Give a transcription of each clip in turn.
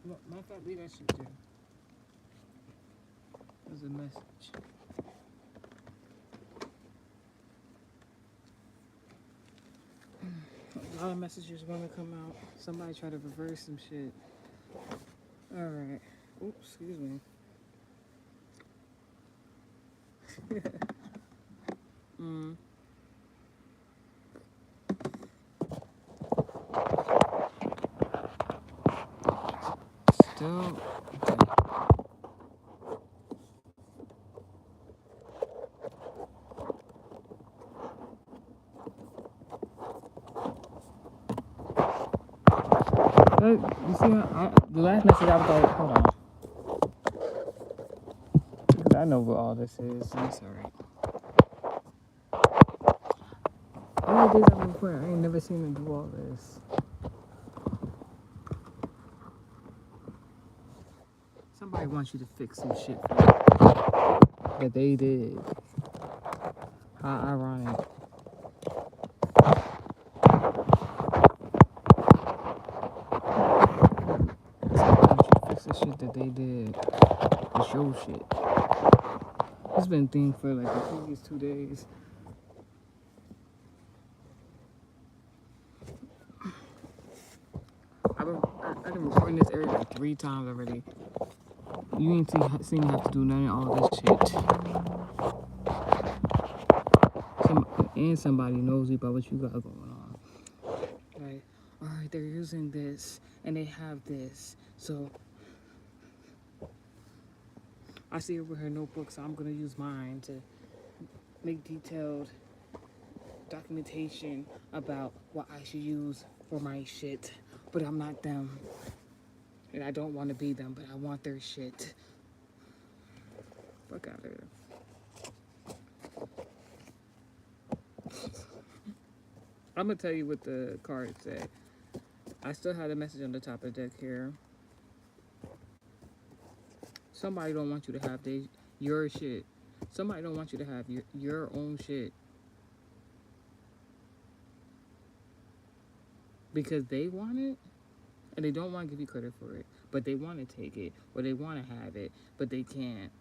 Matter of fact, leave that shit there. There's a message. A lot of messages want to come out. Somebody try to reverse some shit. All right. Oops, excuse me. mm. Still. You see, the last message I was like, hold on. Because I know what all this is. That's alright. All the days I've been recording, I ain't never seen them do all this. Somebody wants you to fix some shit for you. That they did. How ironic. Fix the shit that they did. The show shit. It's been a thing for like the previous 2 days. I've been recording this area like 3 times already. You ain't seen me have to do none of all this shit. And somebody nosy about what you got going on. Like, alright, they're using this and they have this. So I see her with her notebook, so I'm gonna use mine to make detailed documentation about what I should use for my shit. But I'm not them. And I don't want to be them, but I want their shit. Fuck out of here. I'm gonna tell you what the card said. I still have the message on the top of the deck here. Somebody don't want you to have your shit. Somebody don't want you to have your own shit. Because they want it, and they don't want to give you credit for it. But they want to take it, or they want to have it, but they can't.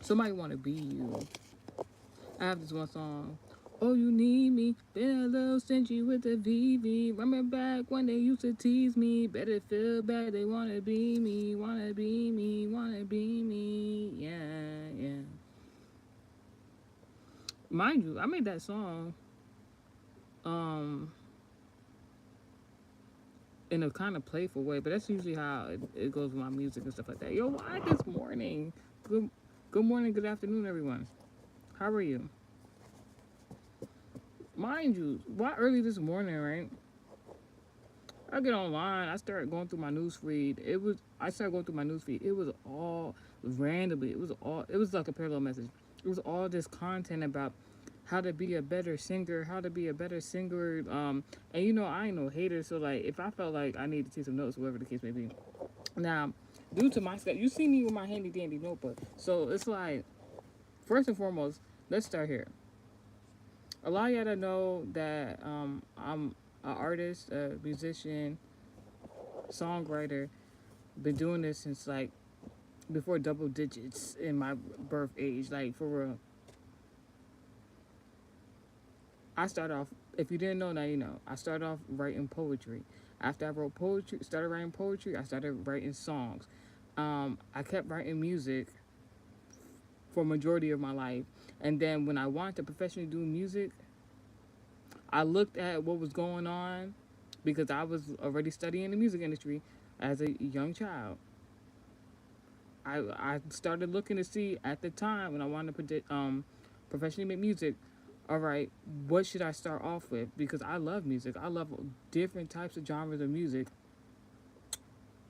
Somebody want to be you. I have this one song. Oh, you need me. Been a little stingy with the VV. Remember back when they used to tease me. Better feel bad. They wanna be me. Wanna be me. Wanna be me. Yeah, yeah. Mind you, I made that song in a kind of playful way, but that's usually how it goes with my music and stuff like that. Yo, why this morning? Good morning, good afternoon, everyone. How are you? Mind you, why early this morning, right? I get online. I start going through my news feed. I started going through my news feed. It was all randomly. It was like a parallel message. It was all this content about how to be a better singer, how to be a better singer. And I ain't no hater, so like if I felt like I needed to take some notes, whatever the case may be. Now, due to my step, you see me with my handy dandy notebook. So it's like, first and foremost, let's start here. A lot of y'all know that I'm an artist, a musician, songwriter. Been doing this since like before double digits in my birth age, like for real. I started off, if you didn't know, now you know. I started off writing poetry. After I wrote poetry, started writing poetry, I started writing songs. I kept writing music for a majority of my life. And then when I wanted to professionally do music, I looked at what was going on because I was already studying the music industry as a young child. I started looking to see at the time when I wanted to professionally make music. All right, what should I start off with? Because I love music. I love different types of genres of music.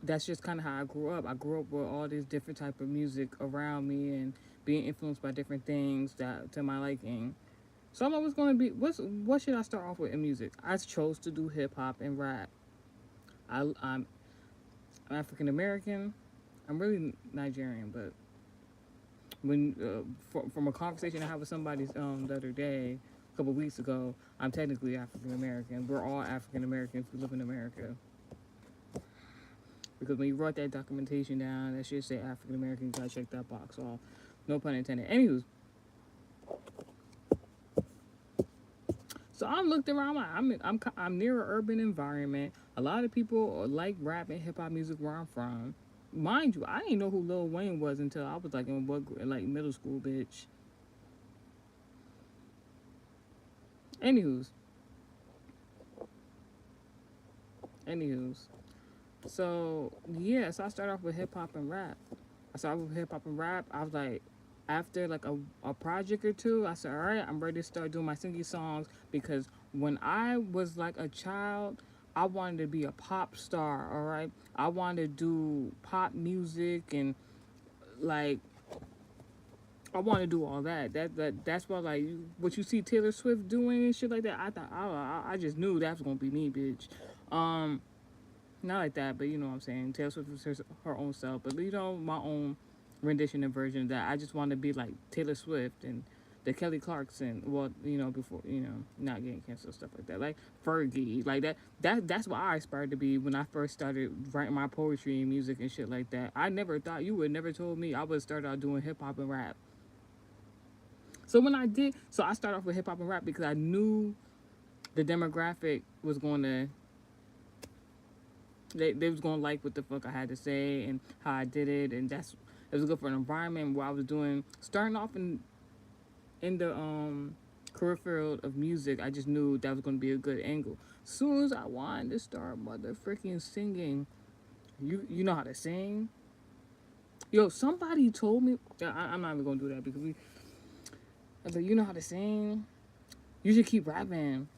That's just kind of how I grew up. I grew up with all these different type of music around me and being influenced by different things that to my liking. So I'm always going to be what should I start off with in music? I chose to do hip hop and rap. I'm African American. I'm really Nigerian, but when from a conversation I had with somebody the other day, a couple weeks ago, I'm technically African American. We're all African Americans who live in America. because when you wrote that documentation down, that should say African American. You gotta check that box off. No pun intended. Anywho, so I looked around. I'm near an urban environment. A lot of people like rap and hip hop music where I'm from. Mind you, I didn't know who Lil Wayne was until I was like in like middle school, bitch. Anywho's, anywho's. So yeah, so I started off with hip hop and rap. I started with hip hop and rap. I was like, after like a project or two, I said, all right, I'm ready to start doing my singing songs because when I was like a child, I wanted to be a pop star. All right, I wanted to do pop music and like I want to do all that. That's why like what you see Taylor Swift doing and shit like that. I thought I just knew that was gonna be me, bitch. Um, Not like that, but you know what I'm saying. Taylor Swift was her own self, but you know my own rendition and version of that. I just want to be like Taylor Swift and the Kelly Clarkson. Well, you know before not getting canceled stuff like that, like Fergie, like that. That's what I aspired to be when I first started writing my poetry and music and shit like that. I never thought you would never told me I would start out doing hip hop and rap. So when I did, so I started off with hip hop and rap because I knew the demographic was going to they was gonna like what the fuck I had to say and how I did it, and that's it was good for an environment where I was doing starting off in the career field of music. I just knew that was gonna be a good angle. Soon as I wanted to start mother freaking singing, you know how to sing. Yo, somebody told me. I'm not even gonna do that because we. I was like, you know how to sing. You should keep rapping.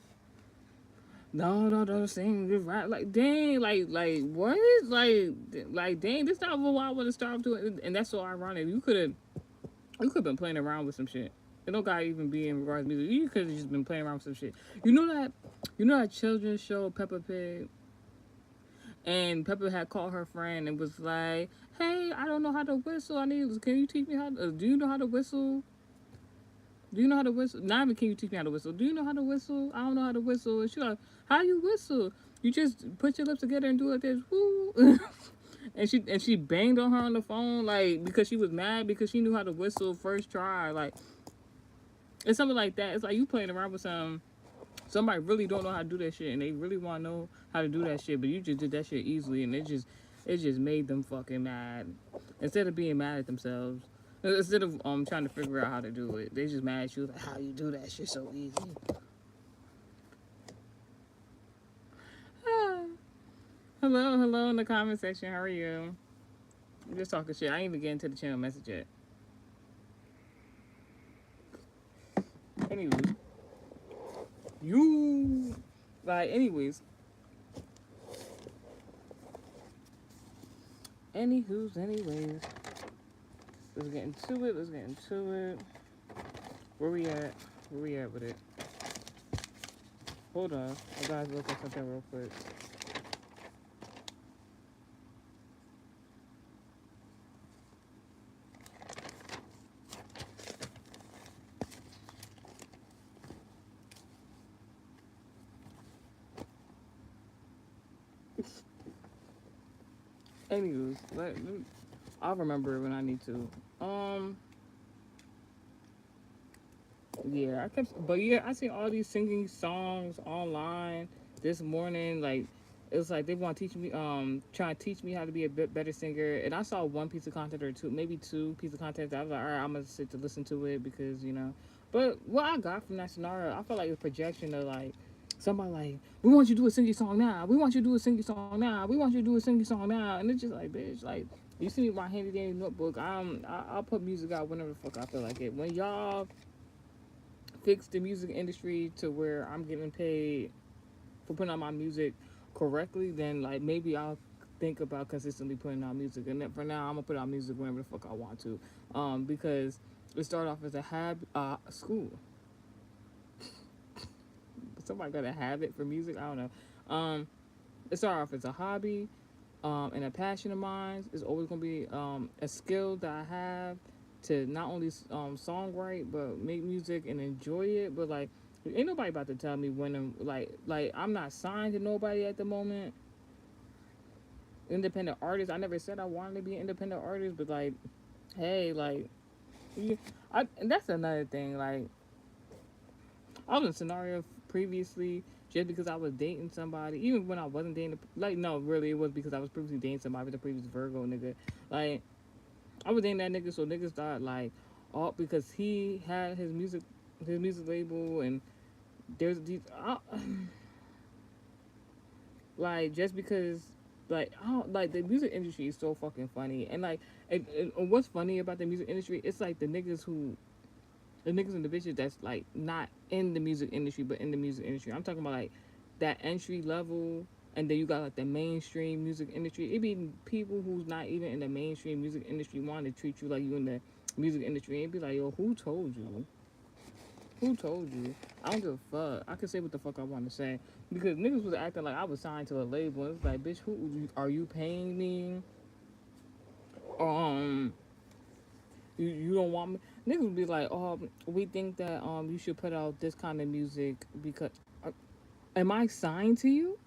No, sing, just rap. Like, dang, like, what? Dang, this not what I want to start doing. And that's so ironic. You could have been playing around with some shit. It don't gotta even be in regards to music. You could have just been playing around with some shit. You know that children's show, Peppa Pig? And Peppa had called her friend and was like, hey, I don't know how to whistle. Can you teach me do you know how to whistle? Do you know how to whistle? Not even can you teach me how to whistle. Do you know how to whistle? I don't know how to whistle. And she's like, how you whistle? You just put your lips together and do it this. Woo. and she banged on her on the phone like because she was mad because she knew how to whistle first try. Like it's something like that. It's like you playing around with somebody really don't know how to do that shit and they really want to know how to do that shit, but you just did that shit easily and it just made them fucking mad instead of being mad at themselves. Instead of trying to figure out how to do it, they just mad at you like how you do that shit so easy. Hello in the comment section. How are you? I'm just talking shit. I ain't even getting to the channel message yet. Anyways, anyways. Anyways. Let's get into it. Where we at with it? Hold on. I gotta look at something real quick. Anyways, I'll remember when I need to. Yeah, I seen all these singing songs online this morning. Like, it's like they want to teach me, trying to teach me how to be a bit better singer. And I saw one piece of content or two, maybe two pieces of content. That I was like, all right, I'm gonna sit to listen to it because you know. But what I got from that scenario, I felt like a projection of like somebody like, we want you to do a singing song now. We want you to do a singing song now. We want you to do a singing song now. And it's just like, bitch, like you see me with my handy dandy notebook. I'll put music out whenever the fuck I feel like it. When y'all fix the music industry to where I'm getting paid for putting out my music correctly, then like maybe I'll think about consistently putting out music. And then for now, I'm gonna put out music whenever the fuck I want to, because it started off as a school. Somebody got a habit for music. I don't know. It started off as a hobby, and a passion of mine. It's always gonna be a skill that I have to not only songwrite but make music and enjoy it. But like, ain't nobody about to tell me when I'm like I'm not signed to nobody at the moment. independent artist. I never said I wanted to be an independent artist, but like, hey, like, yeah, and that's another thing. Like, I was in a scenario previously just because I was dating somebody, even when I wasn't dating. Like, no, really, it was because I was previously dating somebody with a previous Virgo nigga. Like, I was dating that nigga, so niggas thought like, oh, because he had his music label, and there's these, like, just because. Like, I don't, like, the music industry is so fucking funny, and like, and what's funny about the music industry? It's like the niggas and the bitches that's like not in the music industry but in the music industry. I'm talking about like that entry level, and then you got like the mainstream music industry. It be people who's not even in the mainstream music industry want to treat you like you in the music industry and be like, yo, who told you? Who told you? I don't give a fuck. I can say what the fuck I want to say because niggas was acting like I was signed to a label. And it's like, bitch, who are you paying me? Um, you don't want me. Niggas would be like, oh, we think that you should put out this kind of music because uh, am I signed to you?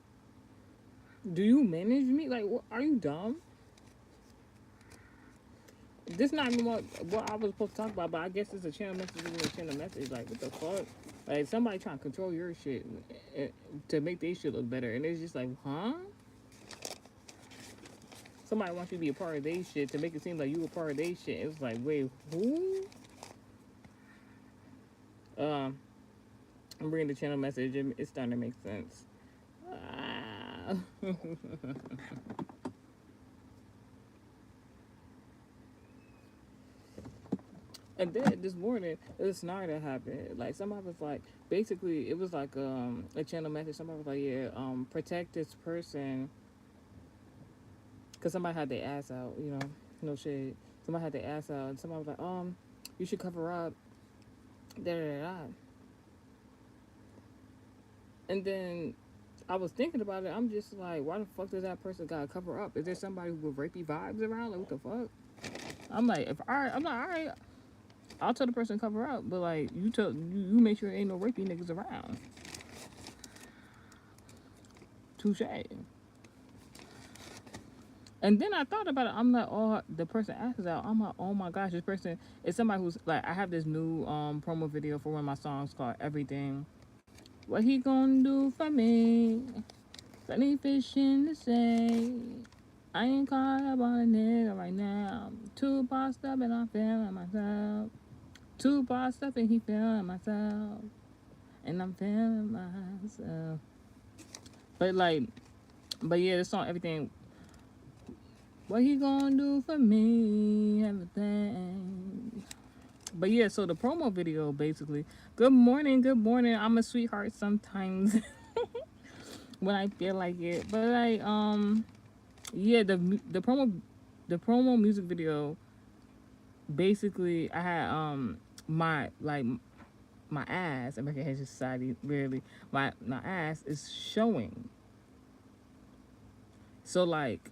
Do you manage me? Like, what, are you dumb? This not even what I was supposed to talk about, but I guess it's a channel message. It's a channel message. Like, what the fuck? Like, somebody trying to control your shit to make their shit look better, and it's just like, huh? Somebody wants you to be a part of their shit to make it seem like you a part of their shit. It's like, wait, who? Um, I'm bringing the channel message, and it's starting to make sense. Ah. And then this morning, this scenario that happened. Like somebody was like, basically, it was like a channel message. Somebody was like, yeah, protect this person, cause somebody had their ass out. You know, no shade. Somebody had their ass out, and somebody was like, you should cover up. Da da da. And then I was thinking about it. I'm just like, why the fuck does that person gotta cover up? Is there somebody with rapey vibes around? Like, what the fuck? I'm like, if all right, I'm like, all right, I'll tell the person to cover up, but like, you make sure there ain't no rapey niggas around. Touche. And then I thought about it. I'm like, oh, the person asks out. I'm like, oh my gosh, this person is somebody who's like, I have this new promo video for one of my songs called Everything. What he gonna do for me? Plenty fish in the sea. I ain't caught up on a nigga right now. Too bossed up and I'm feeling myself. Too bossed up and he feeling myself. And I'm feeling myself. But like, but yeah, the song Everything. What he gonna do for me? Everything. But yeah, so the promo video basically. Good morning, good morning. I'm a sweetheart sometimes when I feel like it. But like, yeah, the promo music video. Basically, I had my like my ass. American Haitian Society really my ass is showing. So like,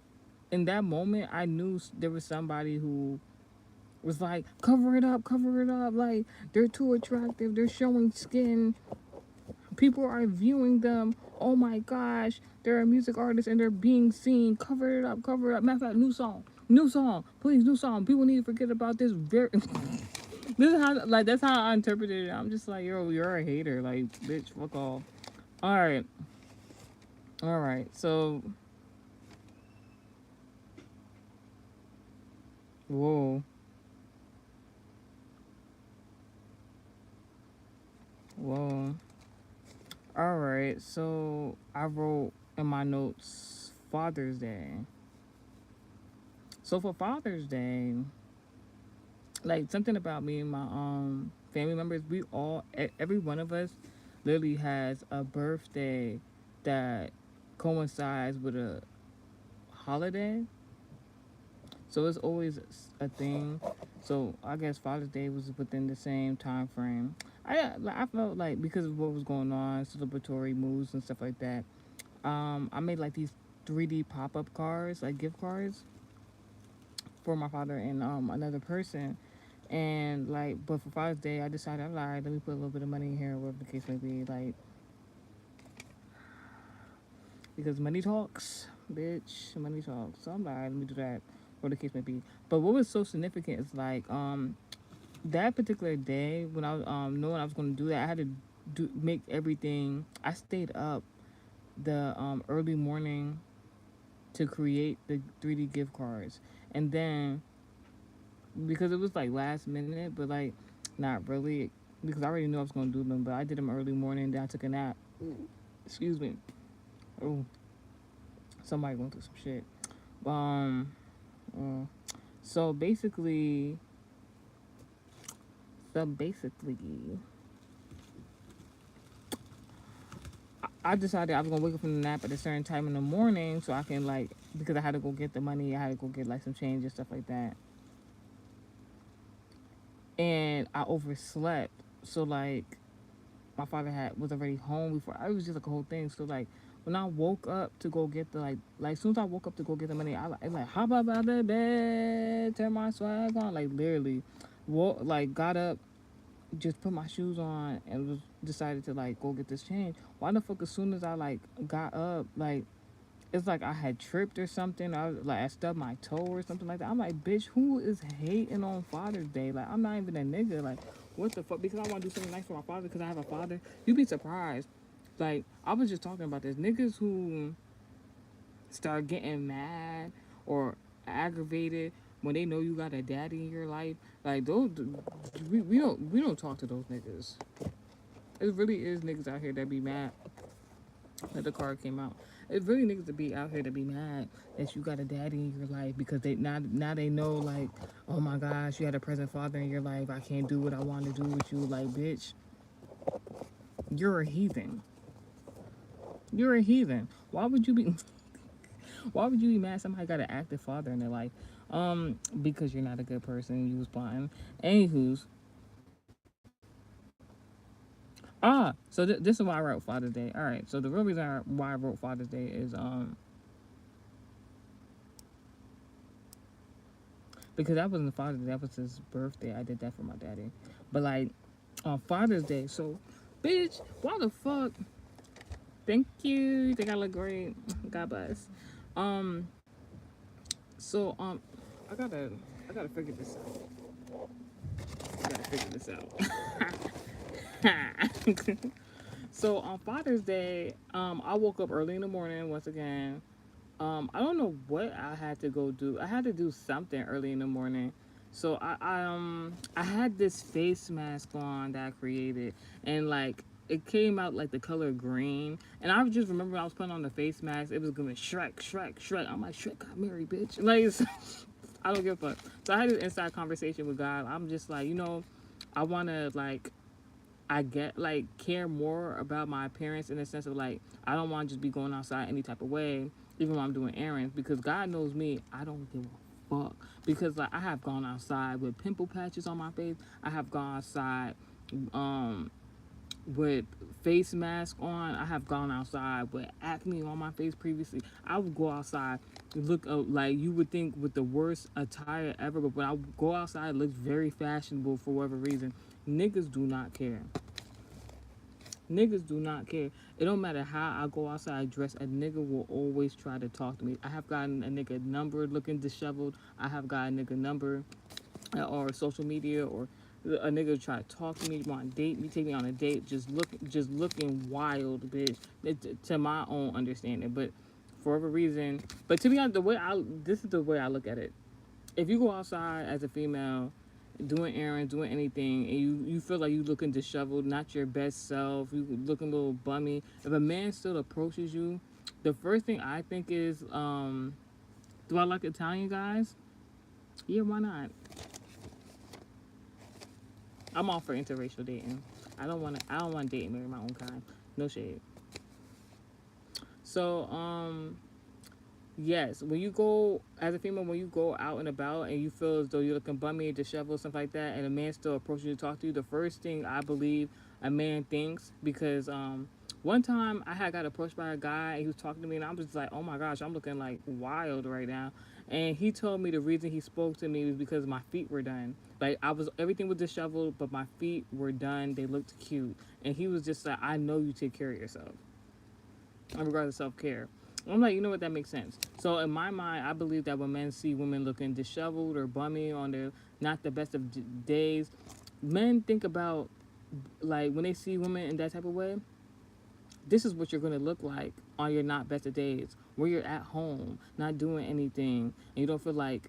in that moment, I knew there was somebody who was like, cover it up. Like, they're too attractive. They're showing skin. People are viewing them. Oh my gosh, they're a music artist and they're being seen. Cover it up, cover it up. Matter of fact, new song, please, new song. People need to forget about this. Very, this is how, like, that's how I interpreted it. I'm just like, yo, you're a hater, like, bitch, fuck off. All right. So, whoa, whoa. All right. So I wrote in my notes Father's Day. So for Father's Day, like something about me and my family members, we all every one of us literally has a birthday that coincides with a holiday. So it's always a thing. So I guess Father's Day was within the same time frame. I felt like because of what was going on, celebratory moves and stuff like that. I made like these 3D pop up cards, like gift cards, for my father and another person. And like, but for Father's Day, I decided, all right, let me put a little bit of money in here, whatever the case may be, like because money talks. bitch, money talk. So I'm like, all right, let me do that, or the case may be. But what was so significant is like, that particular day when I was knowing I was going to do that, I had to make everything. I stayed up the early morning to create the 3D gift cards, and then because it was like last minute, but like not really because I already knew I was going to do them. But I did them early morning. Then I took a nap. Excuse me. Oh, somebody going through some shit. Um. uh, so basically, so basically, I decided I was gonna wake up from the nap at a certain time in the morning so I can like because I had to go get the money, I had to go get like some change and stuff like that. And I overslept. So like my father had was already home before I was just like a whole thing. So like when I woke up to go get the like as soon as I woke up to go get the money, I hop up out of the bed, turn my swag on, like literally like got up, just put my shoes on and was decided to like go get this change. Why the fuck as soon as I like got up, like it's like I had tripped or something. I was like I stubbed my toe or something like that. I'm like, bitch, who is hating on Father's Day? Like I'm not even a nigga. Like what the fuck? Because I want to do something nice for my father because I have a father. You'd be surprised. Like I was just talking about this niggas who start getting mad or aggravated when they know you got a daddy in your life. Like those, we don't talk to those niggas. It really is niggas out here that be mad that the card came out. It's really niggas to be out here to be mad that you got a daddy in your life because they now they know like, oh my gosh, you had a present father in your life. I can't do what I want to do with you. Like, bitch, you're a heathen. You're a heathen. Why would you be? Why would you be mad somebody got an active father in their life? Because you're not a good person. You was blind. Anywho's, so this is why I wrote Father's Day. All right. So the real reason why I wrote Father's Day is because that wasn't Father's Day. That was his birthday. I did that for my daddy. But like on Father's Day, so bitch, why the fuck? Thank you. You think I look great? God bless. Um. So I gotta I gotta figure this out. I gotta figure this out. So on Father's Day, I woke up early in the morning once again. I don't know what I had to go do. I had to do something early in the morning. So I had this face mask on that I created, and like it came out like the color green. And I just remember when I was putting on the face mask, it was going Shrek, Shrek, Shrek. I'm like, Shrek got married, bitch. Like I don't give a fuck. So I had this inside conversation with God. I'm just like, I wanna like I get like care more about my appearance in the sense of like I don't want to just be going outside any type of way, even when I'm doing errands, because God knows me. I don't give a fuck because like I have gone outside with pimple patches on my face. I have gone outside um with face mask on. I have gone outside with acne on my face previously. I would go outside, look like you would think with the worst attire ever, but when I go outside, it looks very fashionable for whatever reason. Niggas do not care. Niggas do not care. It don't matter how I go outside dressed, a nigga will always try to talk to me. I have gotten a nigga number looking disheveled. I have got a nigga number or social media or a nigga try to talk to me, want to date me, take me on a date, just looking wild, bitch. To my own understanding, but for whatever reason, but to be honest, this is the way I look at it. If you go outside as a female doing errands, doing anything, and you feel like you looking disheveled, not your best self, you looking a little bummy. If a man still approaches you, the first thing I think is, do I like Italian guys? Yeah, why not? I'm all for interracial dating. I don't want to date and marry my own kind. No shade. So, yes, when you go as a female, when you go out and about and you feel as though you're looking bummy, disheveled, stuff like that, and a man still approaches you to talk to you, the first thing I believe a man thinks, because one time I had got approached by a guy and he was talking to me and I'm just like, oh my gosh, I'm looking like wild right now. And he told me the reason he spoke to me was because my feet were done. Like everything was disheveled, but my feet were done. They looked cute. And he was just like, I know you take care of yourself in regards to self care. I'm like, you know what, that makes sense. So in my mind, I believe that when men see women looking disheveled or bummy on their not the best of days, men think about like when they see women in that type of way, this is what you're gonna look like on your not best of days, where you're at home, not doing anything, and you don't feel like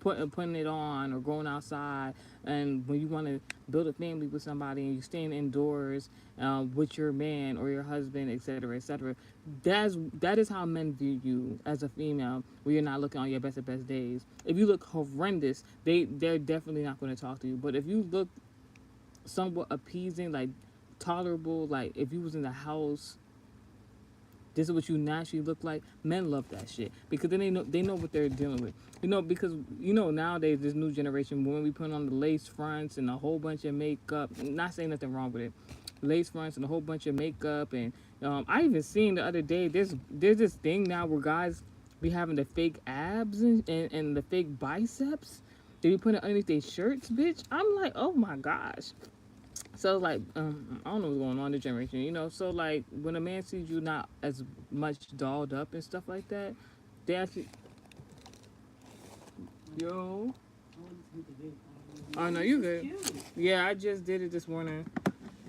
putting it on or going outside. And when you want to build a family with somebody and you're staying indoors with your man or your husband, etc., etc., that is how men view you as a female. Where you're not looking on your best of best days. If you look horrendous, they're definitely not going to talk to you. But if you look somewhat appeasing, like tolerable, like if you was in the house, this is what you naturally look like. Men love that shit because then they know what they're dealing with. Because nowadays this new generation, when we put on the lace fronts and a whole bunch of makeup, not saying nothing wrong with it, lace fronts and a whole bunch of makeup, and I even seen the other day there's this thing now where guys be having the fake abs and the fake biceps. They be putting it underneath their shirts, bitch. I'm like, oh my gosh. So like, I don't know what's going on in the generation, So like, when a man sees you not as much dolled up and stuff like that, they actually, yo, oh no, you good? Yeah, I just did it this morning.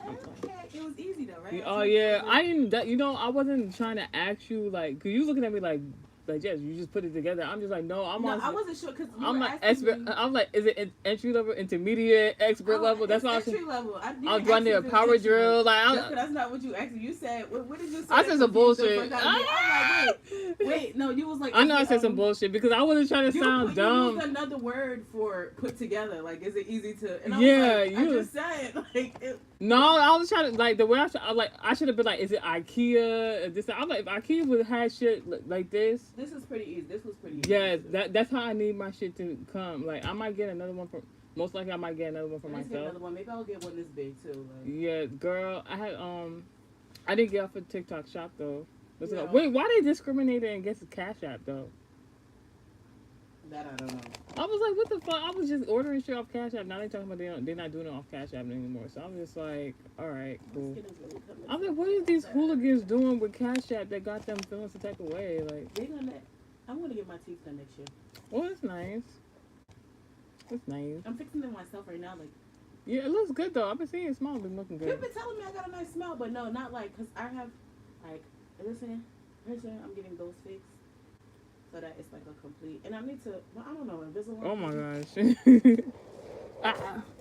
Okay, it was easy though, right? Oh yeah, I didn't. I wasn't trying to ask you like, cause you looking at me like yes, you just put it together. I'm just like, no, I wasn't sure because I'm like expert. I'm like, is it entry level, intermediate, expert level? That's what entry level. I'm running a power drill. Like, that's not what you asked me. You said, what did you say? I said some bullshit. I'm like, wait, no, you was like, I know I said some bullshit because I wasn't trying to sound dumb. You used another word for put together. Like, is it easy to? And I I just said like. No, I was trying to like the way I should have been like, is it IKEA? This I'm like, if IKEA would have had shit like this. This is pretty easy. This was pretty easy. Yeah, that's how I need my shit to come. Like I might get another one from. Most likely, I might get another one for myself. Get another one. Maybe I'll get one this big too. Like. Yeah, girl, I didn't get off of TikTok Shop though. Yeah. Wait, why they discriminated against Cash App though? That I don't know. I was like, what the fuck? I was just ordering shit off Cash App. Now they talking about they're not doing it off Cash App anymore. So I'm just like, all right, cool. I'm like, what is these hooligans doing with Cash App that got them feeling some type of way? Like, I'm gonna get my teeth done next year. Well, that's nice. That's nice. I'm fixing them myself right now. Like, yeah, it looks good though. I've been seeing it smell. Been looking good. You've been telling me I got a nice smell, but no, not like, cause I have, like, listen, I'm getting those fixed. So that it's like a complete, and I need to. Well, I don't know, Invisalign. Oh my gosh.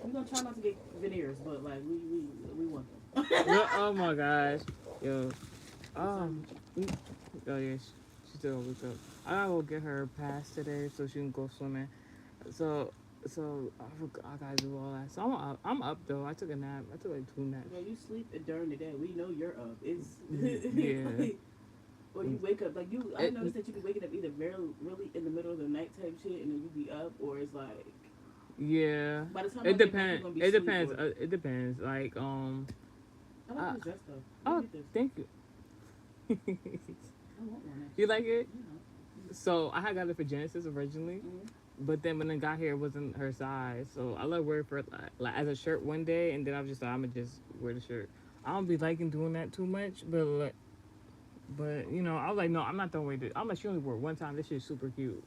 We're gonna try not to get veneers, but like we want them. Oh my gosh, yo. Oh yeah, she still wake up. I gotta go get her pass today so she can go swimming. So I gotta do all that. So I'm up though. I took a nap. I took like 2 naps. Well, you sleep during the day. We know you're up. It's yeah. Or you wake up like you. I noticed that you be waking up either really in the middle of the night type shit, and then you be up, or it's like. Yeah. By the time it depends. It depends. It depends. Like I like this dress though. Oh, thank you. I want one. You like it? Yeah. So I had got it for Genesis originally, but then when it got here, it wasn't her size. So I let wear it for like as a shirt one day, and then I was just like, I'm gonna just wear the shirt. I don't be liking doing that too much, but like. But, I was like, no, I'm not throwing away this. I'm like, she only wore it one time. This shit's super cute.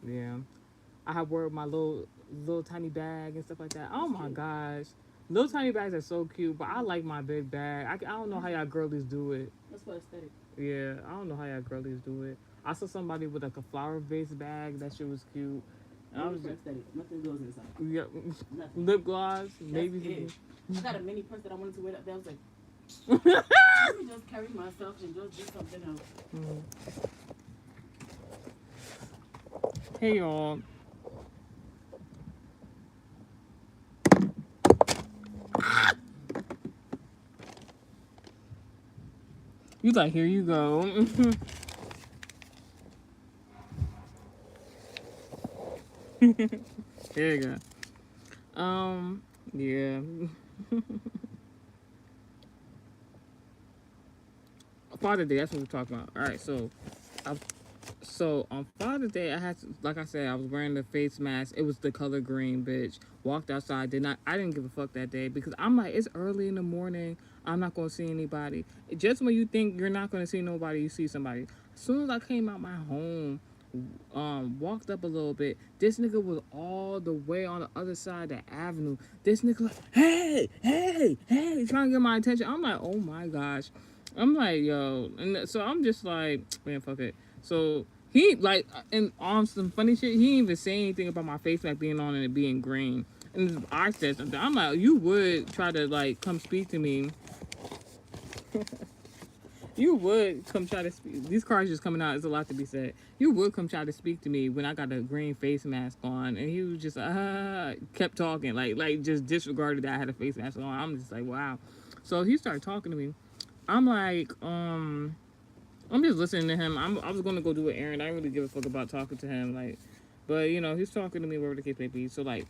Yeah. I have wore my little tiny bag and stuff like that. Oh, my gosh. Little tiny bags are so cute, but I like my big bag. I don't know how y'all girlies do it. That's for aesthetic. Yeah, I don't know how y'all girlies do it. I saw somebody with like a flower-based bag. That shit was cute. And I was just aesthetic. Nothing goes inside. Yeah. Nothing. Lip gloss. That's maybe. I got a mini purse that I wanted to wear. That was like, let me just carry myself and just do something else. Hey y'all. You like, here you go. There you go. Yeah. Father Day, that's what we're talking about. Alright, so So on Father's Day, I had to, like I said, I was wearing the face mask. It was the color green, bitch. Walked outside. I didn't give a fuck that day because I'm like, it's early in the morning. I'm not gonna see anybody. Just when you think you're not gonna see nobody, you see somebody. As soon as I came out my home, walked up a little bit. This nigga was all the way on the other side of the avenue. This nigga like, hey, hey, hey, trying to get my attention. I'm like, oh my gosh. I'm like, yo, and so I'm just like, man, fuck it. So he like, and on some funny shit, he didn't even say anything about my face mask being on and it being green. And I said something. I'm like, you would try to like come speak to me. You would come try to speak. These cars just coming out. There's a lot to be said. You would come try to speak to me when I got a green face mask on, and he was just kept talking, like just disregarded that I had a face mask on. I'm just like, wow. So he started talking to me. I'm like, I'm just listening to him. I was gonna go do an errand. I didn't really give a fuck about talking to him, like, but you know, he's talking to me wherever the case may be. So like,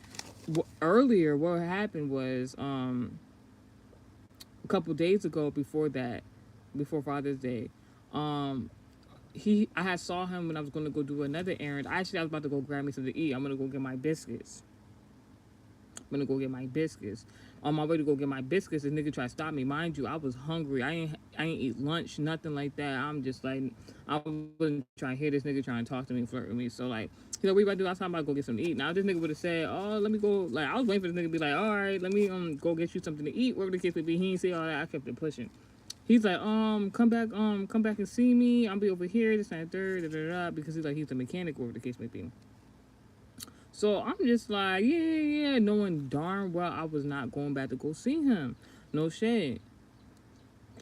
earlier, what happened was, a couple days ago, before that, before Father's Day, um, I had saw him when I was gonna go do another errand. I was about to go grab me something to eat. I'm gonna go get my biscuits. I'm gonna go get my biscuits. On my way to go get my biscuits, the nigga tried to stop me. Mind you, I was hungry. I ain't eat lunch, nothing like that. I'm just like, I wasn't trying to hear this nigga trying to talk to me, flirt with me. So like, you know, what you about to do? I was talking about go get something to eat. Now this nigga would have said, oh, let me go. Like I was waiting for this nigga to be like, all right, let me go get you something to eat. Whatever the case may be. He didn't say all that. I kept it pushing. He's like, come back and see me. I'll be over here, this and that, third, da, da, da, because he's a mechanic, whatever the case may be. So I'm just like, yeah, knowing darn well I was not going back to go see him. No shade.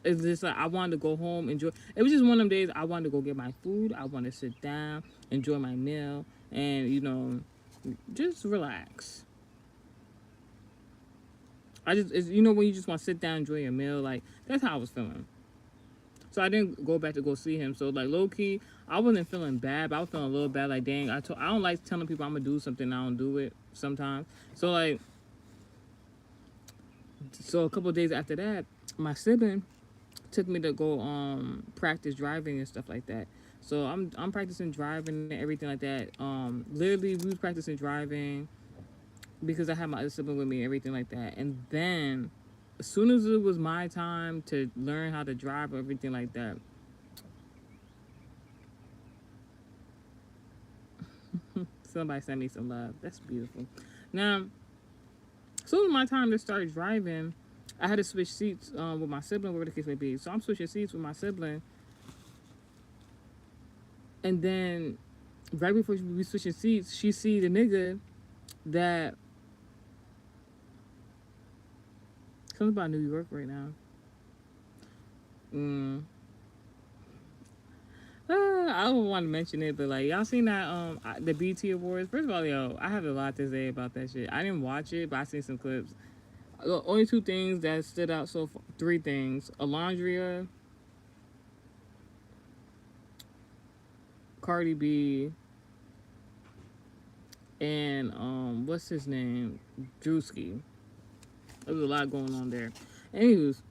It's just like I wanted to go home, enjoy. It was just one of them days I wanted to go get my food. I wanted to sit down, enjoy my meal, and just relax. When you just want to sit down, enjoy your meal, like that's how I was feeling. So I didn't go back to go see him. So like low key, I wasn't feeling bad, but I was feeling a little bad. Like dang, I don't like telling people I'm gonna do something. I don't do it sometimes. So like, a couple of days after that, my sibling took me to go practice driving and stuff like that. So I'm practicing driving and everything like that. Literally we was practicing driving because I had my other sibling with me and everything like that. And then as soon as it was my time to learn how to drive or everything like that, somebody sent me some love. That's beautiful. Now, as soon as my time to start driving, I had to switch seats with my sibling, whatever the case may be. So I'm switching seats with my sibling. And then right before we switching seats, she see the nigga that something about New York right now. I don't want to mention it, but like y'all seen that the BT Awards. First of all, yo, I have a lot to say about that shit. I didn't watch it, but I seen some clips. The only two things that stood out so far, three things: Alondria, Cardi B, and what's his name, Drewski. There was a lot going on there. Anyways,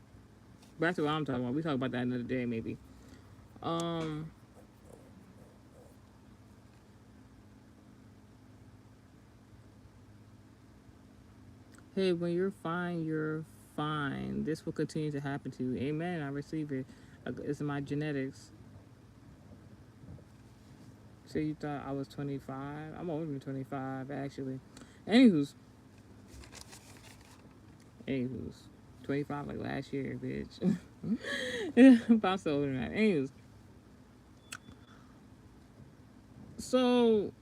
back to what I'm talking about. We talk about that another day, maybe. Hey, when you're fine, you're fine. This will continue to happen to you. Amen. I receive it. It's in my genetics. So you thought I was 25? I'm older than 25, actually. Anywho's. 25 like last year, bitch. But I'm so older than that. Anywho's. So,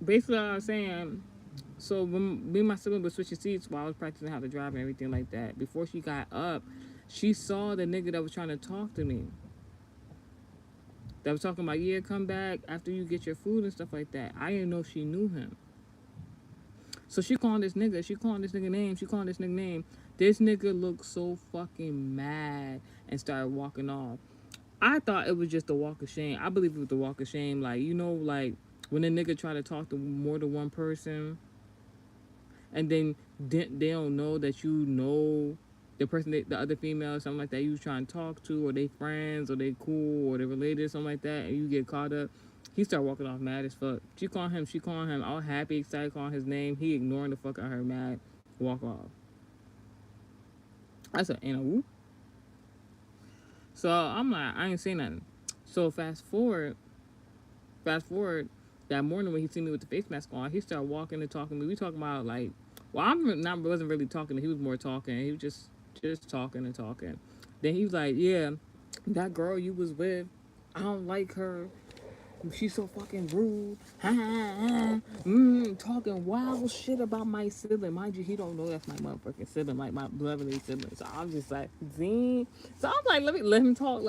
basically, what I was saying, so when me and my sibling were switching seats while I was practicing how to drive and everything like that, before she got up, she saw the nigga that was trying to talk to me. That was talking about, yeah, come back after you get your food and stuff like that. I didn't know if she knew him. So she calling this nigga name. This nigga looked so fucking mad and started walking off. I thought it was just a walk of shame. I believe it was the walk of shame. Like, like when a nigga try to talk to more than one person and then they don't know that you know the person, the other female, or something like that, you was trying to talk to, or they friends, or they cool, or they related, something like that, and you get caught up. He started walking off mad as fuck. She calling him, all happy, excited, calling his name. He ignoring the fuck out of her, mad, walk off. I said, ain't a whoop. So I'm like, I ain't saying nothing. So fast forward, that morning when he seen me with the face mask on, he started walking and talking to me. We talking about like, well, wasn't really talking. He was more talking. He was just talking and talking. Then he was like, yeah, that girl you was with, I don't like her. She's so fucking rude. Talking wild shit about my sibling. Mind you, he don't know that's my motherfucking sibling, like my blood related sibling. So I'm just like, zing. So I'm like, let him talk,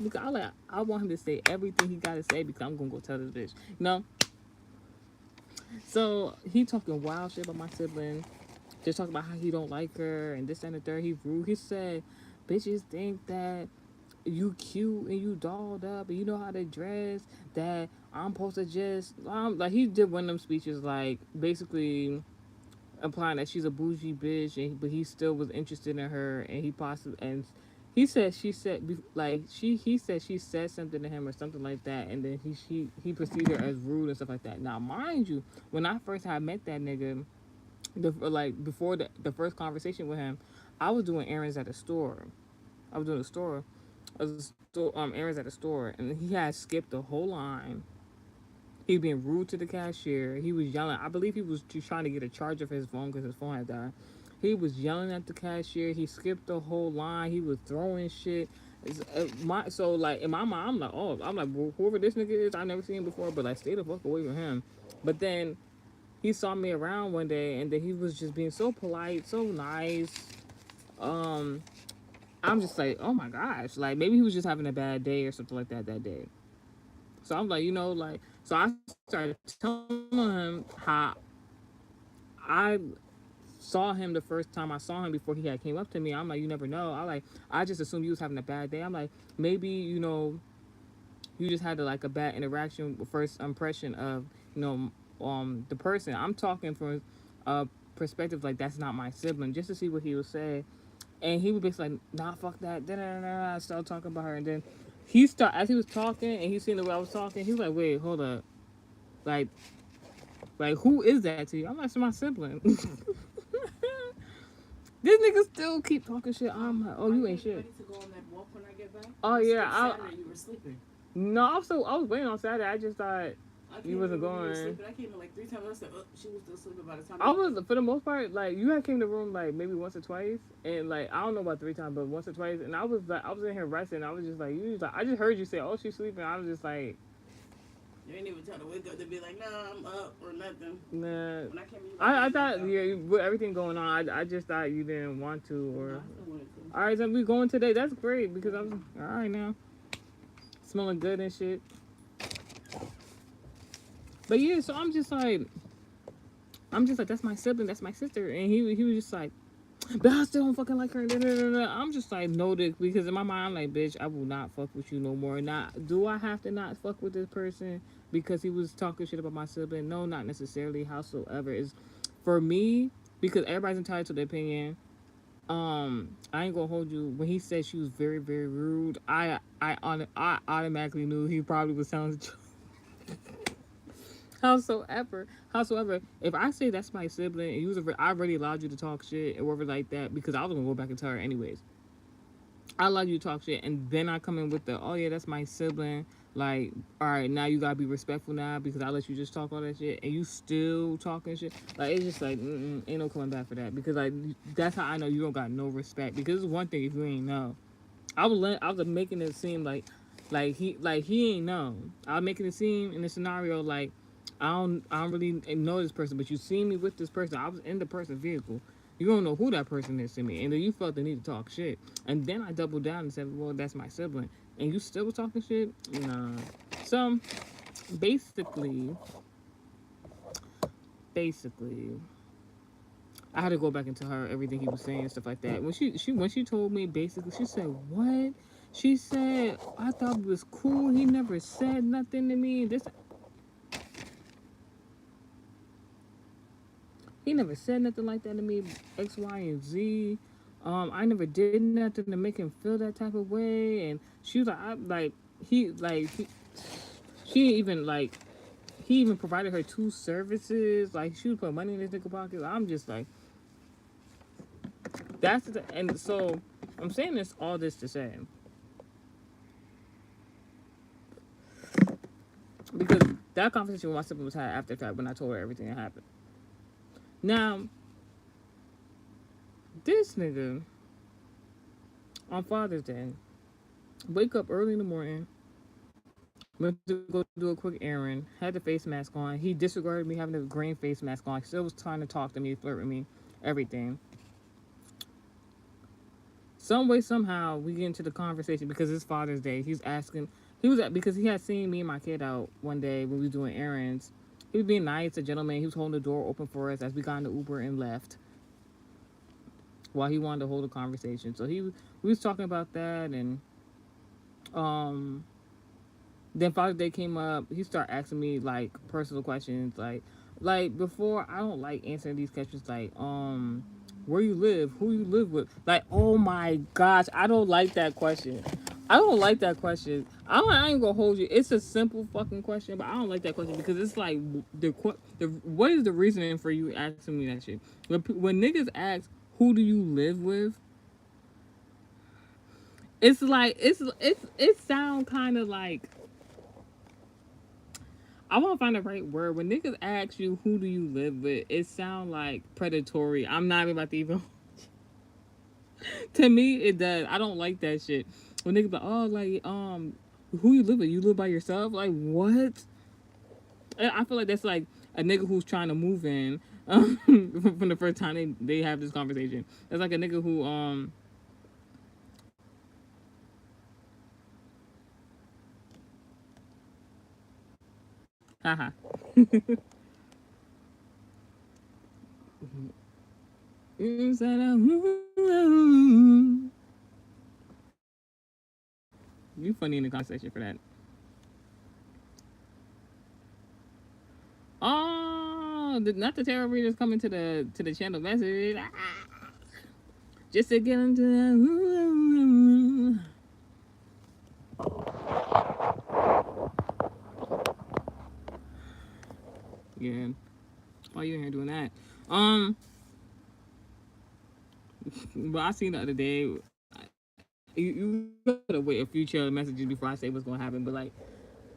because I want him to say everything he gotta say because I'm gonna go tell this bitch. You know? So he talking wild shit about my sibling. Just talking about how he don't like her and this and the third. He rude. He said, bitches think that you cute and you dolled up and you know how to dress, that I'm supposed to just like he did one of them speeches like basically implying that she's a bougie bitch, but he still was interested in her, and he said she said like he said she said something to him or something like that, and then he perceived her as rude and stuff like that. Now mind you, when I first had met that nigga, before the first conversation with him, I was doing errands at a store. I was doing errands at a store, and he had skipped the whole line. He was being rude to the cashier. He was yelling. I believe he was just trying to get a charger for his phone because his phone had died. He was yelling at the cashier. He skipped the whole line. He was throwing shit. So like in my mind, I'm like, well, whoever this nigga is, I've never seen him before, but like, stay the fuck away from him. But then he saw me around one day, and then he was just being so polite, so nice. I'm just like, oh my gosh, like maybe he was just having a bad day or something like that day. So I'm like, so I started telling him how I saw him the first time I saw him before he had came up to me. I'm like, you never know. I just assumed you was having a bad day. I'm like, maybe you just had like a bad interaction, first impression of the person. I'm talking from a perspective like that's not my sibling, just to see what he would say. And he would be like, nah, fuck that. I started talking about her. And then as he was talking and he seen the way I was talking, he was like, wait, hold up. Like, who is that to you? I'm like, it's my sibling. This nigga still keep talking shit. I'm like, oh, you ain't shit. Ready to go on that walk when I get back? Oh, yeah. You were sleeping. No, I was waiting on Saturday. I just thought you wasn't going. I came in like 3 times. I said, she was still sleeping by the time. I was, for the most part, like, you had came to the room like maybe once or twice, and like I don't know about 3 times, but once or twice, and I was in here resting. I was just like, I just heard you say, oh, she's sleeping. I was just like, you ain't even trying to wake up to be like, nah, I'm up or nothing. Nah. When I came in, I thought, yeah, with everything going on, I just thought you didn't want to, or. No, I still wanted to. All right, so we going today. That's great because I was all right now, smelling good and shit. But yeah, so I'm just like, that's my sibling, that's my sister, and he was just like, but I still don't fucking like her. I'm just like, noted, because in my mind, I'm like, bitch, I will not fuck with you no more. Not do I have to not fuck with this person because he was talking shit about my sibling? No, not necessarily. Howsoever, is for me, because everybody's entitled to their opinion. I ain't gonna hold you. When he said she was very, very rude, I automatically knew he probably was telling the truth. Howsoever, if I say that's my sibling and I already allowed you to talk shit or whatever like that, because I was gonna go back and tell her anyways. I allowed you to talk shit, and then I come in with oh yeah, that's my sibling. Like, all right, now you gotta be respectful now because I let you just talk all that shit, and you still talking shit. Like, it's just like, ain't no coming back for that, because like that's how I know you don't got no respect. Because it's one thing if you ain't know. I was making it seem like he ain't know. I was making it seem in the scenario like I don't really know this person, but you see me with this person. I was in the person's vehicle. You don't know who that person is to me, and then you felt the need to talk shit. And then I doubled down and said, well, that's my sibling. And you still was talking shit? Nah. So, basically, I had to go back and tell her everything he was saying and stuff like that. When she told me, basically, she said, what? She said, I thought it was cool. He never said nothing to me. He never said nothing like that to me. X, Y, and Z. I never did nothing to make him feel that type of way. And she was like, I like he she even like he even provided her two services. Like she would put money in his nigga pocket. I'm just like that's the and so I'm saying this all this to say because that conversation with my sibling was had after the fact when I told her everything that happened. Now this nigga on Father's Day wake up early in the morning, went to go do a quick errand, had the face mask on. He disregarded me having the green face mask on. He still was trying to talk to me, flirt with me, everything. Some way, somehow, we get into the conversation because it's Father's Day. He's asking, he was at, because he had seen me and my kid out one day when we was doing errands. He was being nice, a gentleman. He was holding the door open for us as we got in the Uber and left while he wanted to hold a conversation. So we was talking about that and um then Father's Day came up. He started asking me like personal questions, like before. I don't like answering these questions like where you live, who you live with. Like, oh my gosh, I don't like that question. I don't like that question. I ain't gonna hold you. It's a simple fucking question, but I don't like that question because it's like the what is the reasoning for you asking me that shit? When niggas ask who do you live with, it's like it sound kind of like I want to find the right word. When niggas ask you who do you live with, it sound like predatory. I'm not even about to even. To me, it does. I don't like that shit. When niggas like, oh, like who you live with? You live by yourself? Like what? I feel like that's like a nigga who's trying to move in from the first time they have this conversation. That's like a nigga who haha. You funny in the conversation for that. Oh, not the tarot readers coming to the channel message. Just to get into that. Yeah. Why you in here doing that? But I seen the other day. You gotta wait a few channel messages before I say what's gonna happen. But like,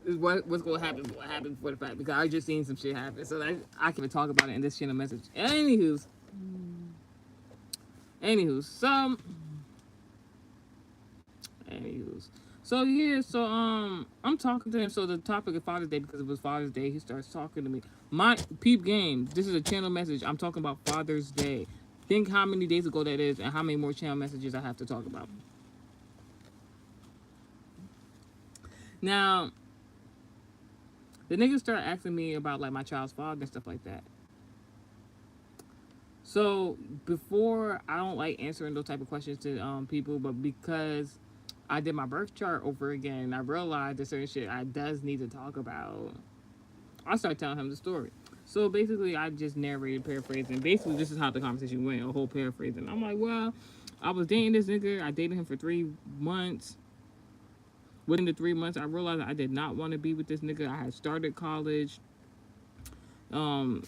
what's gonna happen? What happened for the fact because I just seen some shit happen. So like, I can talk about it in this channel message. Anywho's, anywho's. So yeah, so I'm talking to him. So the topic of Father's Day because it was Father's Day. He starts talking to me. My peep game. This is a channel message. I'm talking about Father's Day. Think how many days ago that is, and how many more channel messages I have to talk about. Now, the niggas start asking me about like my child's father and stuff like that. So before I don't like answering those type of questions to people, but because I did my birth chart over again, I realized that certain shit I does need to talk about. I started telling him the story. So basically, I just narrated, paraphrasing. Basically, this is how the conversation went, a whole paraphrasing. I'm like, well, I was dating this nigga. I dated him for 3 months. Within the 3 months, I realized I did not want to be with this nigga. I had started college. Um,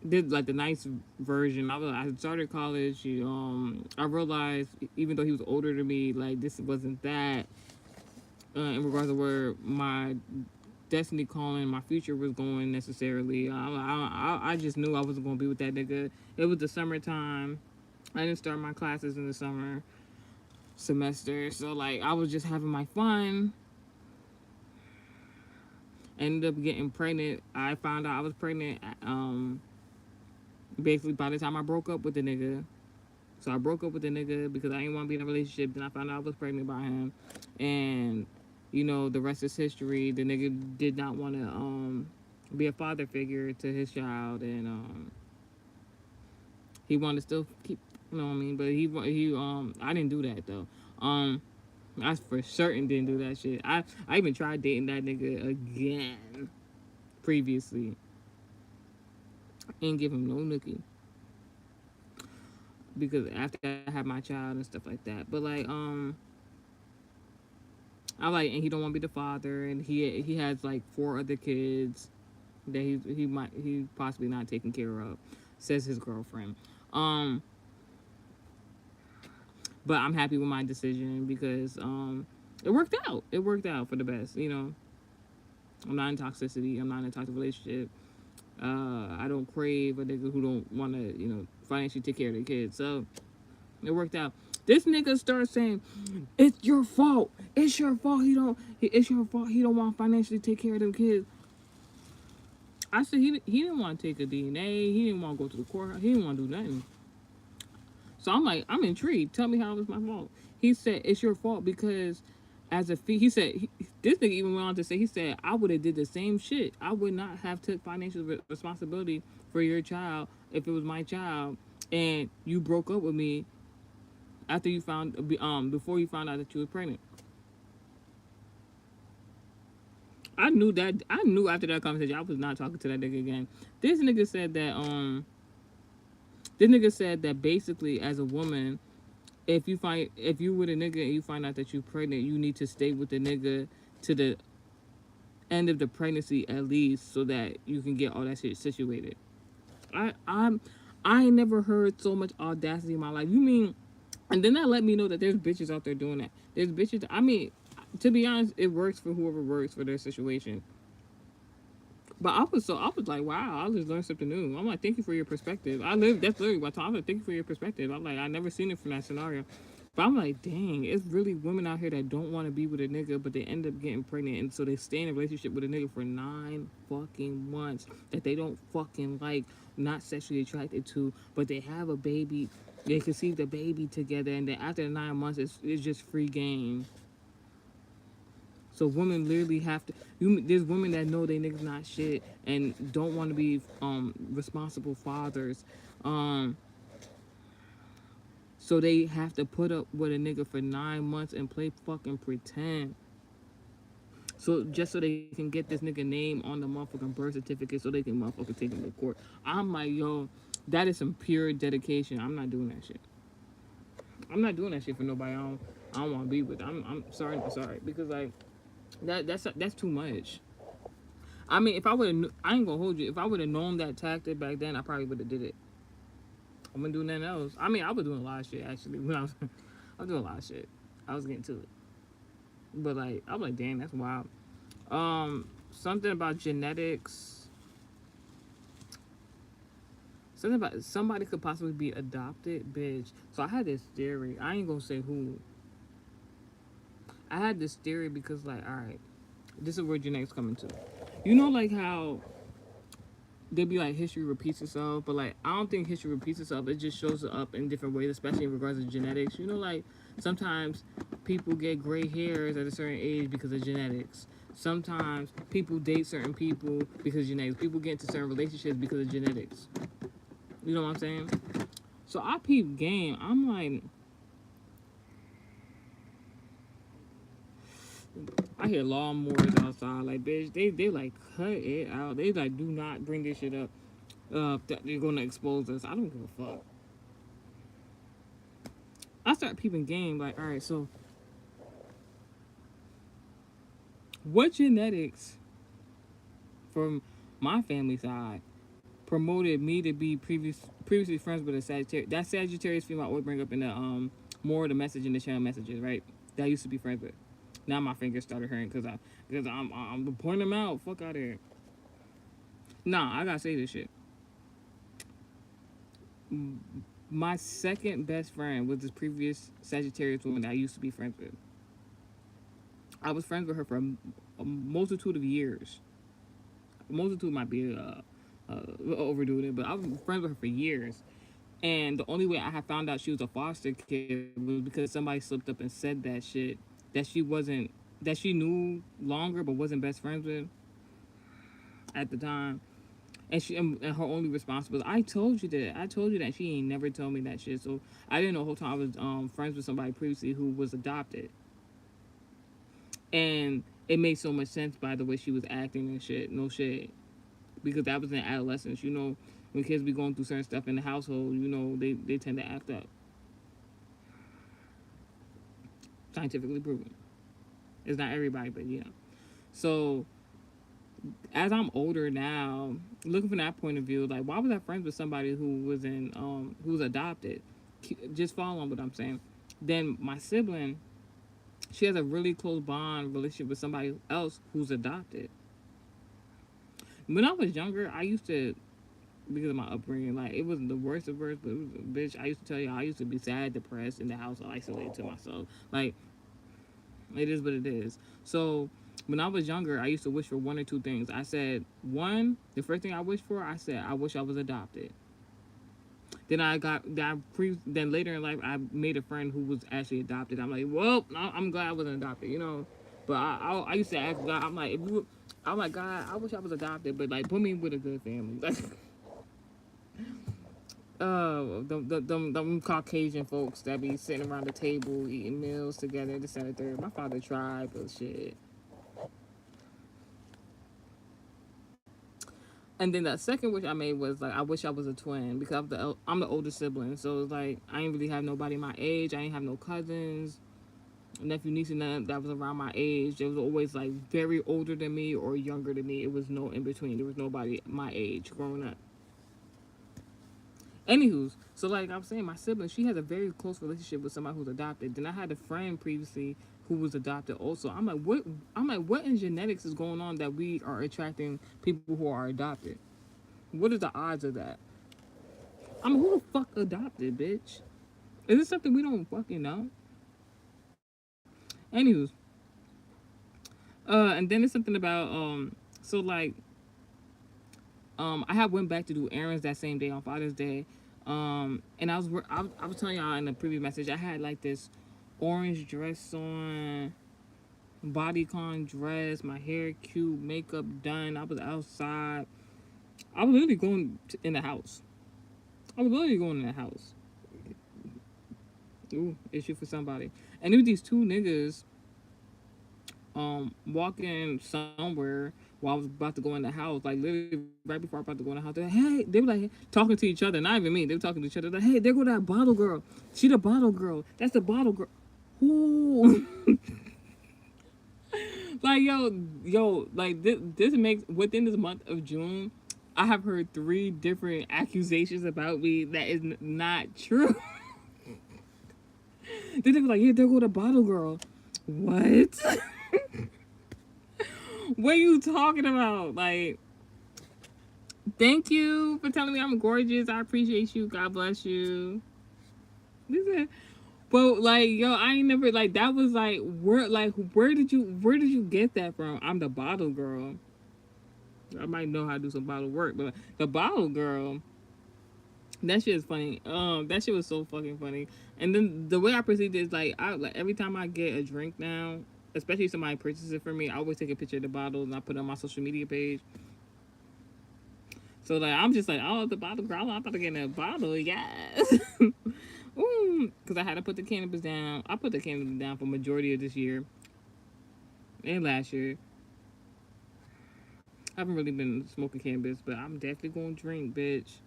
did like the nice version. I started college. I realized even though he was older than me, like this wasn't that. In regards to where my destiny calling, my future was going necessarily. I just knew I wasn't gonna be with that nigga. It was the summertime. I didn't start my classes in the summer semester, so like I was just having my fun. Ended up getting pregnant. I found out I was pregnant. Basically by the time I broke up with the nigga. So I broke up with the nigga because I didn't want to be in a relationship. Then I found out I was pregnant by him, and you know the rest is history. The nigga did not want to be a father figure to his child, and he wanted to still keep, you know what I mean. But he I didn't do that though. I for certain didn't do that shit. I even tried dating that nigga again previously, and give him no nookie. because after I have my child and stuff like that. But like I like, and he don't want to be the father, and he has like 4 other kids that he possibly not taking care of, says his girlfriend. Um, but I'm happy with my decision because it worked out. It worked out for the best. You know, I'm not in toxicity. I'm not in a toxic relationship. I don't crave a nigga who don't want to, you know, financially take care of their kids. So it worked out. This nigga starts saying, "It's your fault. It's your fault. It's your fault. He don't want to financially take care of them kids." I said he didn't want to take a DNA. He didn't want to go to the courthouse. He didn't want to do nothing. So I'm like, I'm intrigued. Tell me how it was my fault. He said it's your fault because as a fee, he said this nigga even went on to say he said I would have did the same shit. I would not have took financial responsibility for your child if it was my child and you broke up with me after you found before you found out that you were pregnant. I knew that. I knew after that conversation I was not talking to that nigga again. This nigga said that this nigga said that basically as a woman, if you with a nigga and you find out that you pregnant, you need to stay with the nigga to the end of the pregnancy at least so that you can get all that shit situated. I ain't never heard so much audacity in my life. You mean, and then that let me know that there's bitches out there doing that. There's bitches. I mean, to be honest, it works for whoever works for their situation. But I was like, wow, I just learned something new. I'm like, thank you for your perspective. That's literally what I was like, thank you for your perspective. I'm like, I never seen it from that scenario. But I'm like, dang, it's really women out here that don't want to be with a nigga, but they end up getting pregnant, and so they stay in a relationship with a nigga for 9 fucking months that they don't fucking like, not sexually attracted to, but they have a baby, they conceive the baby together, and then after the 9 months, it's just free game. So women literally have to. There's women that know they niggas not shit and don't want to be responsible fathers. Um, so they have to put up with a nigga for 9 months and play fucking pretend. So just so they can get this nigga name on the motherfucking birth certificate, so they can motherfucking take him to court. I'm like, yo, that is some pure dedication. I'm not doing that shit. I'm not doing that shit for nobody. I don't want to be with. I'm sorry, because like that's too much. I mean, if I would have, I ain't gonna hold you. If I would have known that tactic back then, I probably would have did it. I wasn't doing nothing else. I mean, I was doing a lot of shit actually when I was doing a lot of shit. I was getting to it, but like, I was like, damn, that's wild. Something about genetics. Something about somebody could possibly be adopted, bitch. So I had this theory. I ain't gonna say who. I had this theory because, like, all right, this is where genetics coming to. You know, like how they be like history repeats itself, but like I don't think history repeats itself. It just shows up in different ways, especially in regards to genetics. You know, like sometimes people get gray hairs at a certain age because of genetics. Sometimes people date certain people because of genetics. People get into certain relationships because of genetics. You know what I'm saying? So I peep game. I'm like, I hear lawnmowers outside. Like, bitch, they like cut it out. They like do not bring this shit up. They're gonna expose us. I don't give a fuck. I start peeping game. Like, all right, so what genetics from my family side promoted me to be previously friends with a Sagittarius? That Sagittarius female I always bring up in the more of the message in the channel messages, right? That I used to be friends with. Now my fingers started hurting because I'm pointing them out. Fuck out of here. Nah, I gotta say this shit. My second best friend was this previous Sagittarius woman that I used to be friends with. I was friends with her for a multitude of years. A multitude might be overdoing it, but I was friends with her for years. And the only way I had found out she was a foster kid was because somebody slipped up and said that shit that she wasn't, that she knew longer but wasn't best friends with at the time. And her only response was, I told you that. I told you that. She ain't never told me that shit. So I didn't know the whole time I was friends with somebody previously who was adopted. And it made so much sense by the way she was acting and shit. No shit. Because that was in adolescence, you know. when kids be going through certain stuff in the household, you know, they tend to act up. Scientifically proven. It's not everybody, but yeah. So as I'm older now, looking from that point of view, like why was I friends with somebody who was who's adopted? Just following what I'm saying. Then my sibling, she has a really close bond relationship with somebody else who's adopted. When I was younger, I used to, because of my upbringing, like it wasn't the worst of worst, but it was, bitch, I used to tell you, I used to be sad, depressed in the house, isolated to myself. Like it is what it is. So when I was younger, I used to wish for one or two things. I said one, the first thing I wished for, I said I wish I was adopted. Then then later in life, I made a friend who was actually adopted. I'm like, well, I'm glad I wasn't adopted, you know. But I used to ask God, I'm like, I'm like, God, I wish I was adopted, but like, put me with a good family. Like, them Caucasian folks that be sitting around the table eating meals together, this and the third. My father tried, but shit. And then the second wish I made was like I wish I was a twin because I'm the older sibling, so it's like I ain't really have nobody my age. I ain't have no cousins, nephew, niece, and none that was around my age. It was always like very older than me or younger than me. It was no in between. There was nobody my age growing up. Anywho's, so like I'm saying, my sibling, she has a very close relationship with somebody who's adopted. Then I had a friend previously who was adopted also. I'm like, what? I'm like, what in genetics is going on that we are attracting people who are adopted? What are the odds of that? I mean, who the fuck adopted, bitch? Is this something we don't fucking know? Anywho's, and then it's something about so like I had went back to do errands that same day on Father's Day, and I was telling y'all in the previous message I had like this orange dress on, bodycon dress, my hair cute, makeup done. I was outside. I was literally in the house. I was literally going in the house. Ooh, issue for somebody. And it was these two niggas walking somewhere while I was about to go in the house, like literally right before I was about to go in the house. Like, hey, they were like talking to each other, not even me. They were talking to each other. Like, hey, there go that bottle girl. She the bottle girl. That's the bottle girl. Ooh. Like like this makes within this month of June, I have heard 3 different accusations about me that is not true. Then they were like, yeah, there go the bottle girl. What? What are you talking about? Like, thank you for telling me I'm gorgeous. I appreciate you. God bless you. But like, yo, I ain't never like that was like where did you get that from? I'm the bottle girl. I might know how to do some bottle work, but the bottle girl, that shit is funny. That shit was so fucking funny. And then the way I proceed is like every time I get a drink now, especially if somebody purchases it for me, I always take a picture of the bottle and I put it on my social media page. So like I'm just like, oh, the bottle girl, I'm about to get in a bottle, yes. Because I had to put the cannabis down. I put the cannabis down for majority of this year and last year. I haven't really been smoking cannabis, but I'm definitely gonna drink, bitch.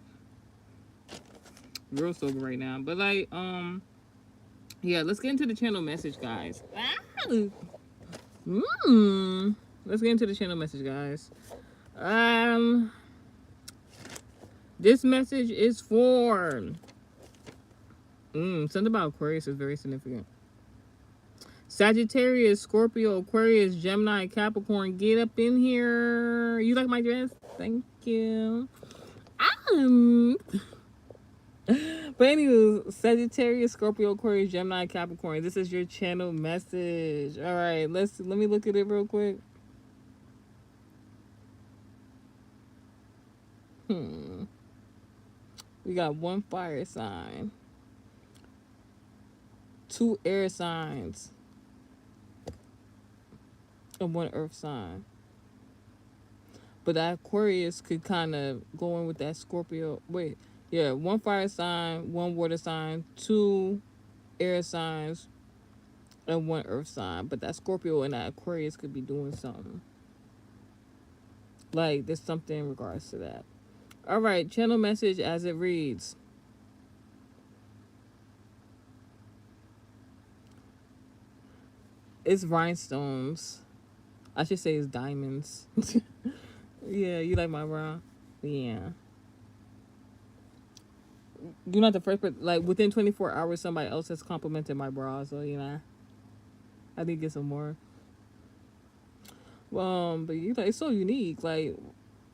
Real sober right now, but like, yeah. Let's get into the channel message, guys. Let's get into the channel message, guys. This message is for something about Aquarius is very significant. Sagittarius, Scorpio, Aquarius, Gemini, Capricorn, get up in here. You like my dress? Thank you. But anyway, Sagittarius, Scorpio, Aquarius, Gemini, Capricorn. This is your channel message. All right, let me look at it real quick. We got 1 fire sign, 2 air signs, and 1 earth sign. But that Aquarius could kind of go in with that Scorpio. Wait, yeah, 1 fire sign, 1 water sign, 2 air signs, and 1 earth sign. But that Scorpio and that Aquarius could be doing something. Like, there's something in regards to that. All right, channel message as it reads. It's rhinestones. I should say it's diamonds. Yeah, you like my bra? Yeah. You're not the first person. Like, within 24 hours, somebody else has complimented my bra. So, I need to get some more. But you know, it's so unique. Like,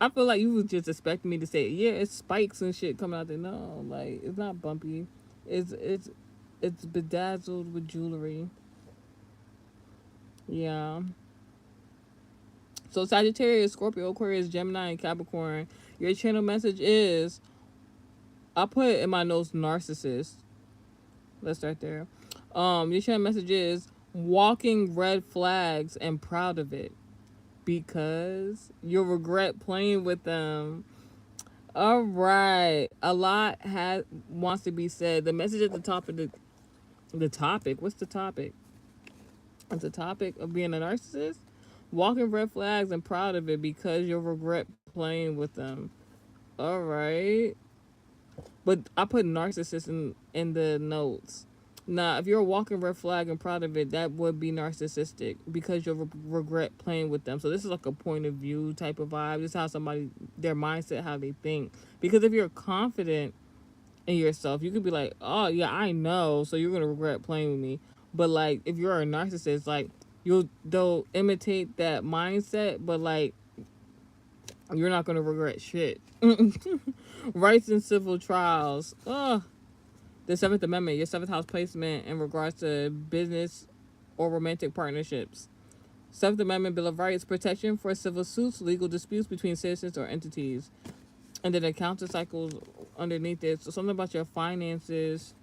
I feel like you was just expecting me to say, yeah, it's spikes and shit coming out there. No, like, it's not bumpy. It's bedazzled with jewelry. Yeah. So Sagittarius, Scorpio, Aquarius, Gemini, and Capricorn. Your channel message is, I put in my notes, narcissist. Let's start there. Your channel message is walking red flags and proud of it because you'll regret playing with them. All right, a lot has wants to be said. The message at the top of the topic. What's the topic? It's the topic of being a narcissist. Walking red flags and proud of it because you'll regret playing with them. All right. But I put narcissist in the notes. Now, if you're a walking red flag and proud of it, that would be narcissistic because you'll regret playing with them. So this is like a point of view type of vibe. This is how somebody, their mindset, how they think. Because if you're confident in yourself, you could be like, oh yeah, I know, so you're gonna regret playing with me. But like, if you're a narcissist, like they'll imitate that mindset, but like you're not gonna regret shit. Rights and civil trials. Ugh. The Seventh Amendment, your seventh house placement in regards to business or romantic partnerships. Seventh Amendment Bill of Rights, protection for civil suits, legal disputes between citizens or entities. And then the counter cycles underneath it. So something about your finances,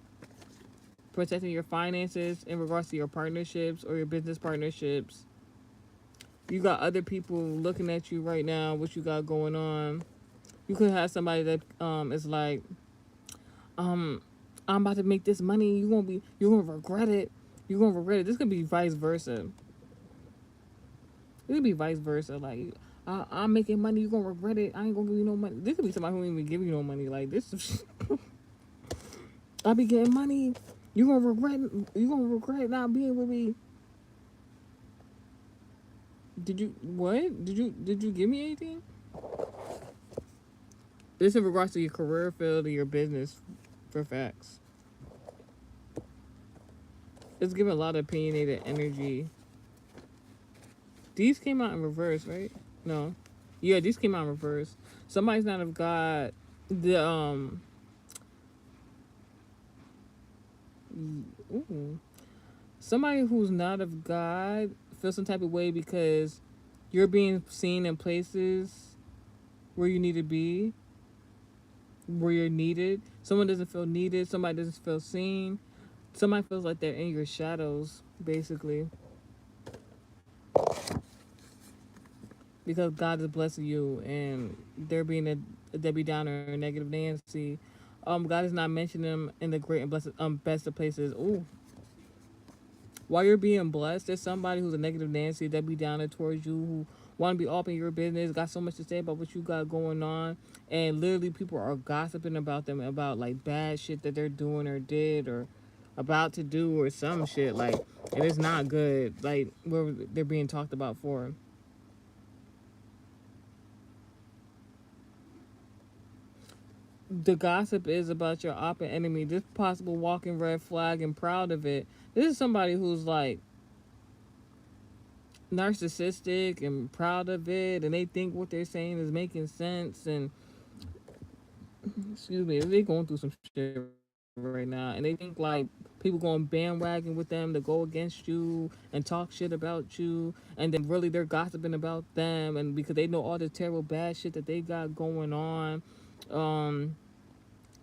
protecting your finances in regards to your partnerships or your business partnerships. You got other people looking at you right now, what you got going on. You could have somebody that is like, I'm about to make this money. You're gonna regret it. You're gonna regret it. This could be vice versa. It could be vice versa. Like, I'm making money. You're gonna regret it. I ain't gonna give you no money. This could be somebody who ain't even give you no money. Like this. I'll be getting money. You're gonna regret. You're gonna regret not being with me. Did you what? Did you give me anything? This in regards to your career field or your business, for facts. It's giving a lot of opinionated energy. These came out in reverse, right? No. Yeah, these came out in reverse. Somebody's not of God. The ooh. Somebody who's not of God feels some type of way because you're being seen in places where you need to be, where you're needed. Someone doesn't feel needed. Somebody doesn't feel seen. Somebody feels like they're in your shadows, basically. Because God is blessing you and they're being a Debbie Downer or a negative Nancy. God is not mentioning them in the great and blessed best of places. Ooh. While you're being blessed, there's somebody who's a negative Nancy, Debbie Downer towards you, who want to be all up in your business, got so much to say about what you got going on, and literally people are gossiping about them, about like bad shit that they're doing or did or about to do or some shit, like, and it's not good, like where they're being talked about for. The gossip is about your op and enemy, this possible walking red flag and proud of it. This is somebody who's like narcissistic and proud of it, and they think what they're saying is making sense, and excuse me, they going through some shit right now, and they think like people going bandwagon with them to go against you and talk shit about you, and then really they're gossiping about them, and because they know all the terrible bad shit that they got going on.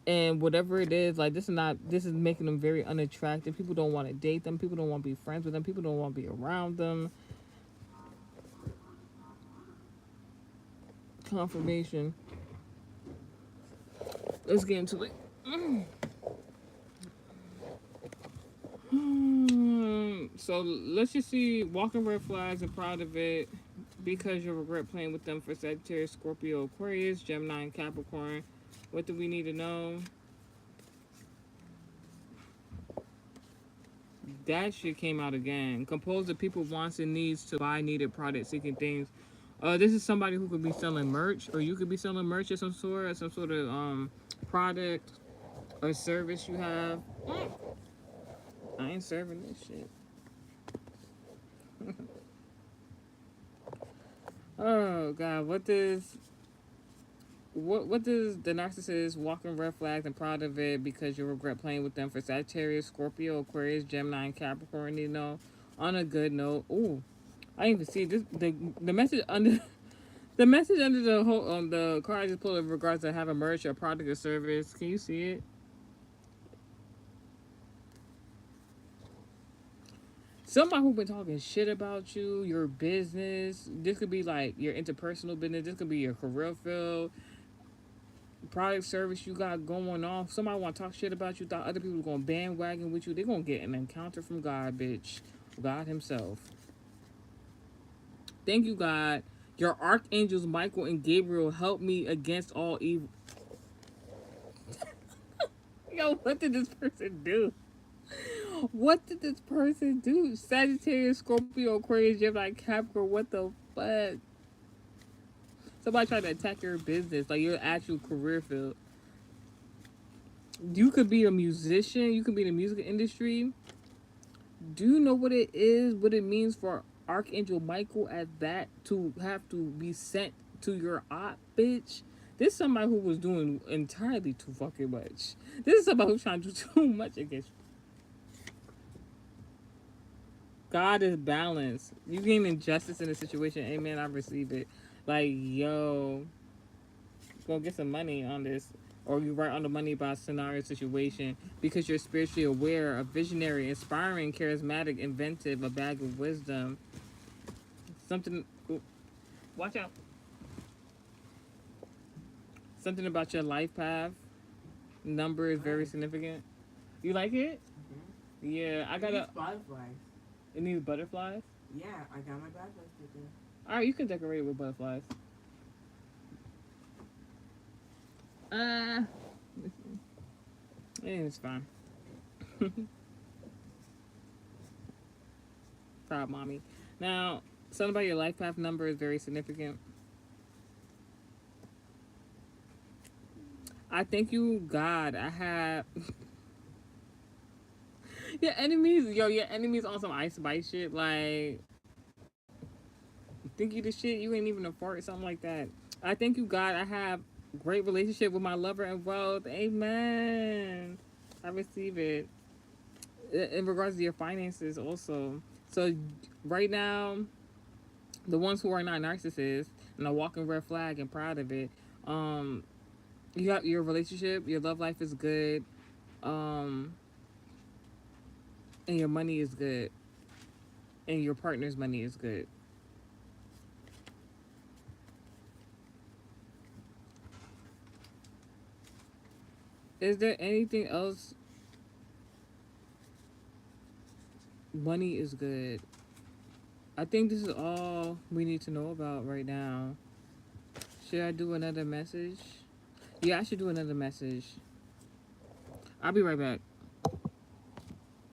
And whatever it is, like this is making them very unattractive. People don't want to date them. People don't want to be friends with them. People don't want to be around them. Confirmation. Let's get into it. So let's just see walking red flags and proud of it because you'll regret playing with them for Sagittarius, Scorpio, Aquarius, Gemini, and Capricorn. What do we need to know? That shit came out again. Composed of people wants and needs to buy needed product seeking things. This is somebody who could be selling merch, or you could be selling merch of some sort of product or service you have. I ain't serving this shit. Oh God, what does the narcissist walking red flags and proud of it because you regret playing with them for Sagittarius, Scorpio, Aquarius, Gemini, and Capricorn? You know, on a good note. Ooh, I didn't even see this. The message under the message under the whole the card I just pulled in regards to have a merch or product or service. Can you see it? Somebody who been talking shit about you, your business. This could be like your interpersonal business. This could be your career field, product service you got going on. Somebody want to talk shit about you. Thought other people were going to bandwagon with you. They're going to get an encounter from God, bitch. God himself. Thank you, God. Your archangels, Michael and Gabriel, help me against all evil. Yo, what did this person do? What did this person do? Sagittarius, Scorpio, Aquarius, Gemini, Capricorn. What the fuck? Somebody tried to attack your business, like your actual career field. You could be a musician. You could be in the music industry. Do you know what it is? What it means for Archangel Michael at that to have to be sent to your op, bitch? This is somebody who was doing entirely too fucking much. This is somebody who's trying to do too much against you. God is balanced. You gain injustice in a situation. Amen. I receive it. Like, yo, go get some money on this. Or you write on the money about scenario situation because you're spiritually aware, a visionary, inspiring, charismatic, inventive, a bag of wisdom. Something. Ooh, watch out. Something about your life path. Number is very significant. You like it? Mm-hmm. Yeah, I gotta. Butterflies. It needs butterflies? Yeah, I got my butterflies sticker. Alright, you can decorate it with butterflies. It's fine. Proud mommy. Now, something about your life path number is very significant. I thank you, God. I have your enemies on some Ice Spice shit. Like, think you the shit? You ain't even a fart or something like that. I thank you, God. I have great relationship with my lover and wealth. Amen. I receive it. In regards to your finances, also. So right now, the ones who are not narcissists and are walking red flag and proud of it, you got your relationship, your love life is good, and your money is good, and your partner's money is good. Is there anything else? Money is good. I think this is all we need to know about right now. Should I do another message? Yeah, I should do another message. I'll be right back.